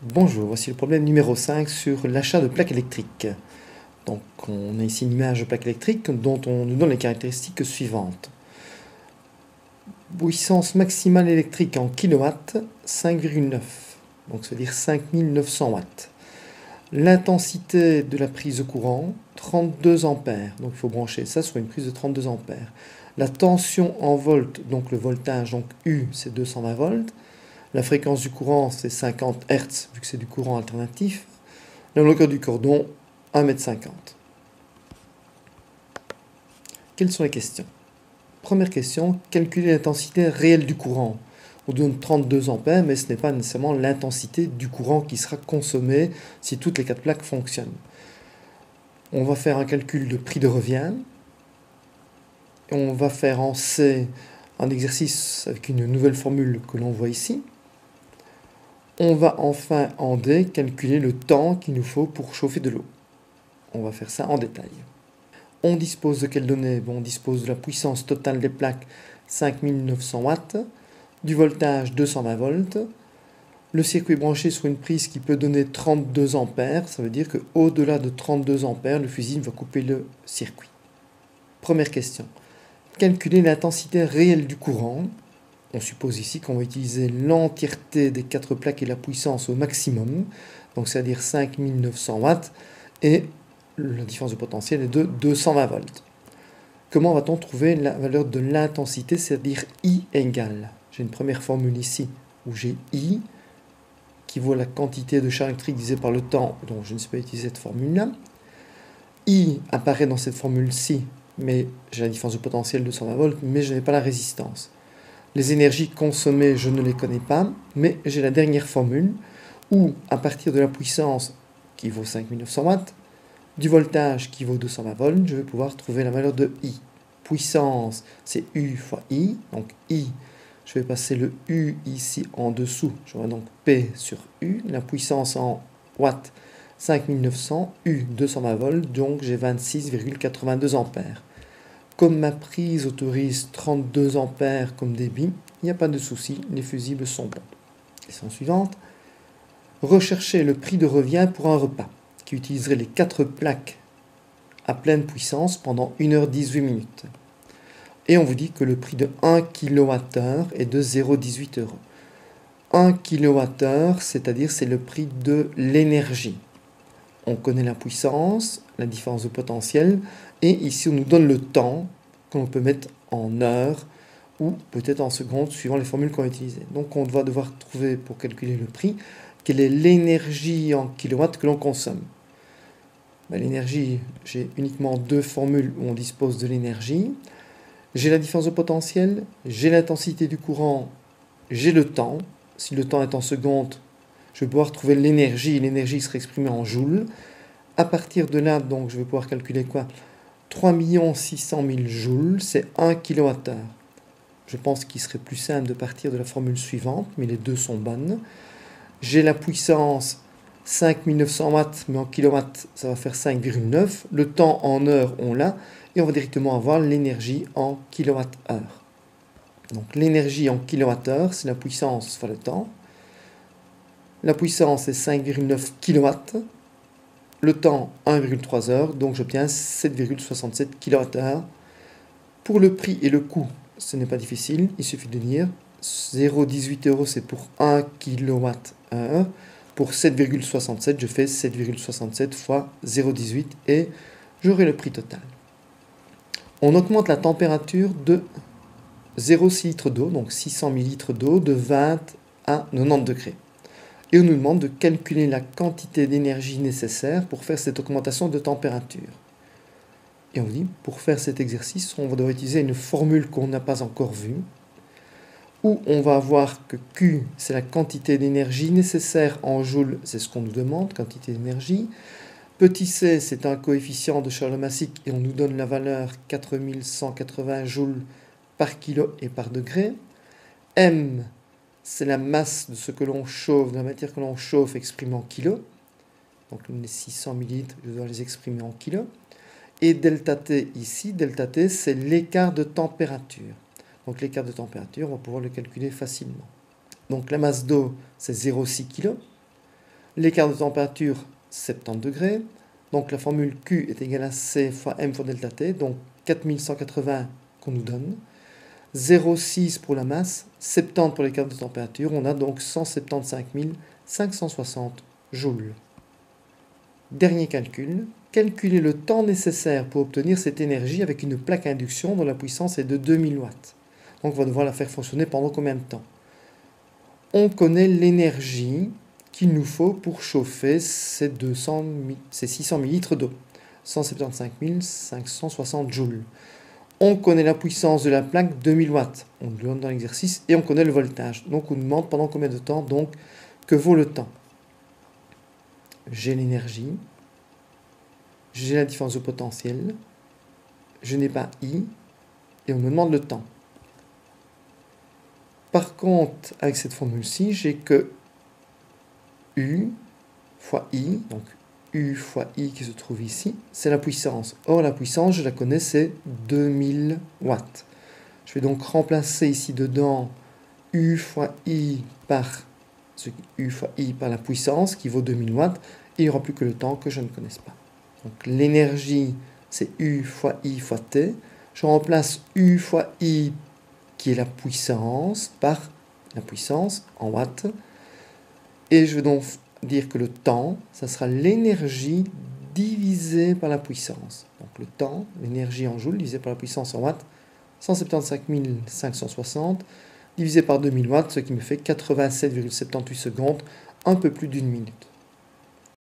Bonjour, voici le problème numéro 5 sur l'achat de plaques électriques. Donc on a ici une image de plaque électrique dont on nous donne les caractéristiques suivantes. Puissance maximale électrique en kilowatts, 5,9. Donc c'est-à-dire 5900 watts. L'intensité de la prise de courant, 32 ampères. Donc il faut brancher ça sur une prise de 32 ampères. La tension en volts, donc le voltage, donc U c'est 220 volts. La fréquence du courant, c'est 50 Hz, vu que c'est du courant alternatif. La longueur du cordon, 1,50 m. Quelles sont les questions? Première question, calculer l'intensité réelle du courant. On donne 32 ampères, mais ce n'est pas nécessairement l'intensité du courant qui sera consommée si toutes les 4 plaques fonctionnent. On va faire un calcul de prix de revient. On va faire en C un exercice avec une nouvelle formule que l'on voit ici. On va enfin en D calculer le temps qu'il nous faut pour chauffer de l'eau. On va faire ça en détail. On dispose de quelles données? On dispose de la puissance totale des plaques 5900 watts, du voltage 220 volts, le circuit branché sur une prise qui peut donner 32 ampères, ça veut dire qu'au-delà de 32 ampères, le fusible va couper le circuit. Première question. Calculer l'intensité réelle du courant. On suppose ici qu'on va utiliser l'entièreté des 4 plaques et la puissance au maximum, donc c'est-à-dire 5900 watts, et la différence de potentiel est de 220 volts. Comment va-t-on trouver la valeur de l'intensité, c'est-à-dire I égale? J'ai une première formule ici où j'ai I qui vaut la quantité de charge électrique divisée par le temps, donc je ne sais pas utiliser cette formule-là. I apparaît dans cette formule-ci, mais j'ai la différence de potentiel de 220 volts, mais je n'ai pas la résistance. Les énergies consommées, je ne les connais pas, mais j'ai la dernière formule où, à partir de la puissance qui vaut 5900 watts, du voltage qui vaut 220 volts, je vais pouvoir trouver la valeur de I. Puissance, c'est U fois I, donc I, je vais passer le U ici en dessous, j'aurai donc P sur U, la puissance en watts, 5900, U, 220 volts, donc j'ai 26,82 ampères. Comme ma prise autorise 32 ampères comme débit, il n'y a pas de souci, les fusibles sont bons. Question suivante. Rechercher le prix de revient pour un repas qui utiliserait les 4 plaques à pleine puissance pendant 1h18 minutes. Et on vous dit que le prix de 1 kWh est de 0,18 €. 1 kWh, c'est-à-dire c'est le prix de l'énergie. On connaît la puissance, la différence de potentiel, et ici on nous donne le temps qu'on peut mettre en heures ou peut-être en secondes suivant les formules qu'on va utiliser. Donc on va devoir trouver pour calculer le prix quelle est l'énergie en kilowatts que l'on consomme. L'énergie, j'ai uniquement 2 formules où on dispose de l'énergie. J'ai la différence de potentiel, j'ai l'intensité du courant, j'ai le temps. Si le temps est en secondes, je vais pouvoir trouver l'énergie, l'énergie sera exprimée en joules. À partir de là, donc, je vais pouvoir calculer quoi? 3 600 000 joules, c'est 1 kWh. Je pense qu'il serait plus simple de partir de la formule suivante, mais les deux sont bonnes. J'ai la puissance 5900 watts, mais en kilowatts, ça va faire 5,9. Le temps en heures, on l'a, et on va directement avoir l'énergie en kilowattheure. Donc l'énergie en kilowattheure, c'est la puissance fois le temps. La puissance est 5,9 kW. Le temps, 1,3 heures. Donc j'obtiens 7,67 kWh. Pour le prix et le coût, ce n'est pas difficile. Il suffit de dire 0,18 €, c'est pour 1 kWh. Pour 7,67, je fais 7,67 fois 0,18 et j'aurai le prix total. On augmente la température de 0,6 litres d'eau, donc 600 ml d'eau, de 20 à 90 degrés. Et on nous demande de calculer la quantité d'énergie nécessaire pour faire cette augmentation de température. Et on dit, pour faire cet exercice, on va devoir utiliser une formule qu'on n'a pas encore vue, où on va voir que Q, c'est la quantité d'énergie nécessaire en joules, c'est ce qu'on nous demande, quantité d'énergie. Petit c, c'est un coefficient de Charles-Massic, et on nous donne la valeur 4180 joules par kilo et par degré. M, c'est la masse de ce que l'on chauffe, de la matière que l'on chauffe exprimée en kilos. Donc les 600 ml, je dois les exprimer en kilos. Et delta T ici, delta T, c'est l'écart de température. Donc l'écart de température, on va pouvoir le calculer facilement. Donc la masse d'eau, c'est 0,6 kg. L'écart de température, 70 degrés. Donc la formule Q est égale à C fois M fois delta T, donc 4180 qu'on nous donne. 0,6 pour la masse, 70 pour l'écart de température, on a donc 175 560 joules. Dernier calcul, calculer le temps nécessaire pour obtenir cette énergie avec une plaque à induction dont la puissance est de 2000 watts. Donc on va devoir la faire fonctionner pendant combien de temps? On connaît l'énergie qu'il nous faut pour chauffer ces 600 ml d'eau, 175 560 joules. On connaît la puissance de la plaque, 2000 watts, on le donne dans l'exercice, et on connaît le voltage. Donc on nous demande pendant combien de temps, donc que vaut le temps. J'ai l'énergie, j'ai la différence de potentiel, je n'ai pas I, et on me demande le temps. Par contre, avec cette formule-ci, j'ai que U fois I, donc U fois I qui se trouve ici, c'est la puissance. Or, la puissance, je la connais, c'est 2000 watts. Je vais donc remplacer ici dedans U fois I par la puissance qui vaut 2000 watts, et il n'y aura plus que le temps que je ne connaisse pas. Donc l'énergie, c'est U fois I fois T. Je remplace U fois I, qui est la puissance, par la puissance en watts. Et je vais donc dire que le temps, ça sera l'énergie divisée par la puissance. Donc le temps, l'énergie en joules divisé par la puissance en watts, 175 560 divisé par 2000 watts, ce qui me fait 87,78 secondes, un peu plus d'une minute.